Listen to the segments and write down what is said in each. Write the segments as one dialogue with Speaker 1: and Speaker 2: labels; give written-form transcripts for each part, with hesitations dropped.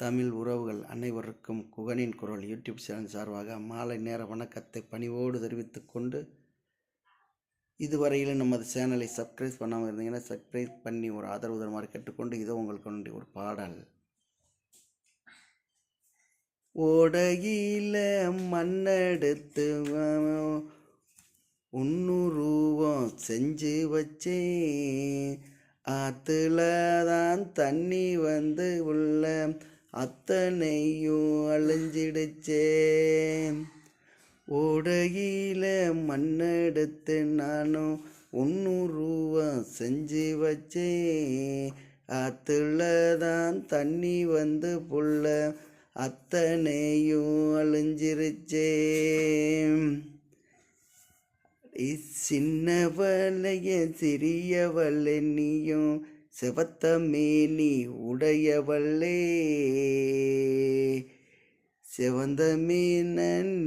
Speaker 1: தமிழ் உறவுகள் அனைவருக்கும் குகனின் குரல் யூடியூப் சேனல் சார்பாக மாலை நேர வணக்கத்தை பணிவோடு தெரிவித்துக் கொண்டு, இதுவரையிலும் நமது சேனலை சப்ஸ்கிரைப் பண்ணாமல் இருந்தீங்கன்னா சப்ஸ்கிரைப் பண்ணி ஒரு ஆதரவு தருமாறு கேட்டுக்கொண்டு, இதோ உங்களுக்கு ஒரு பாடல். ஓடையில மண்ணெடுத்து உன்னுருவம் செஞ்சு வச்சேன், ஆத்துல தான் தண்ணி வந்து உள்ள அத்தனையும் அழிஞ்சிடுச்சே. ஓடையில மண்ணெடுத்து நானும் உன்னுருவம் செஞ்சு வச்சேன், ஆத்துல தான் தண்ணி வந்து புள்ள அத்தனையும் அழிஞ்சிருச்சே. சின்னவளைய சிறியவளே நீயும் செவத்த மேனி உடையவளே, செவந்த மீன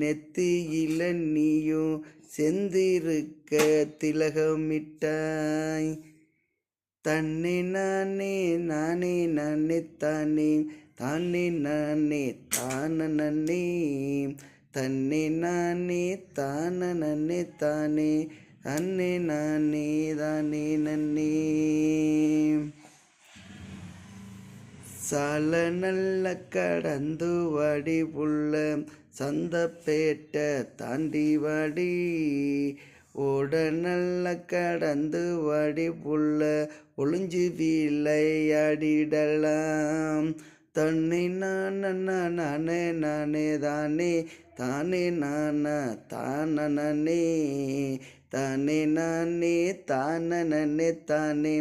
Speaker 1: நெத்தியில நீயும் செந்திருக்க திலகமிட்டாய். தன்னை நானே நானே நானே தானே தானே நானே தான நன்னே, தன்னை நானே தான நன்னே தானே தன்னை நானே தானே நன்னே. சால நல்ல கடந்து வாடி புள்ள சந்தப்பேட்டை தாண்டி வாடி, ஓட நல்ல கடந்து வாடி புள்ள ஒளிஞ்சு விளையாடிடலாம். தன்னை நானே நானே தானே தானே நானா தான நன்னே, தானே நானே தான நன்னே தானே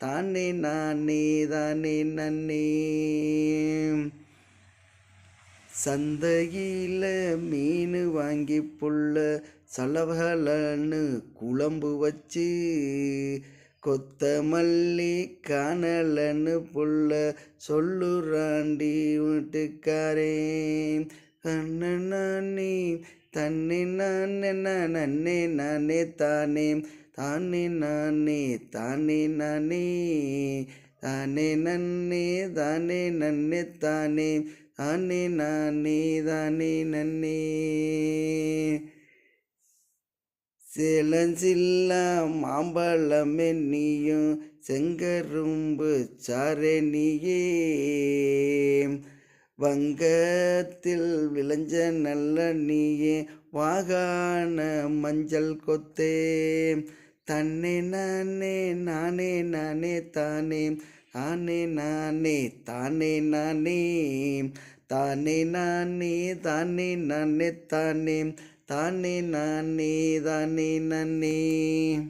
Speaker 1: தானே நானே தானே நன்னே. சந்தையில மீன் வாங்கி புள்ள சலவலன்னு குழம்பு வச்சு, கொத்தமல்லி காணலன்னு புள்ள சொல்லுறாண்டி வீட்டுக்காரேன். தன்னை நானே தன்னை நானே நன்னே நானே தானே தானே நானே தானே நானே தானே நன்னே தானே நன்னே தானே தானே நானே தானே நன்னே. சேலஞ்சில்லா மாம்பழமே நீயும் செங்கரும்பு சாரே நீயே, வங்கத்தில் விளைஞ்ச நல்ல நீயே வாகான மஞ்சள் கொத்தே. தன்னை நானே நானே நானே தானே தானே நானே தானே நானே தானே நானே தானே நானே தானே தானே நானே தானே நன்னே.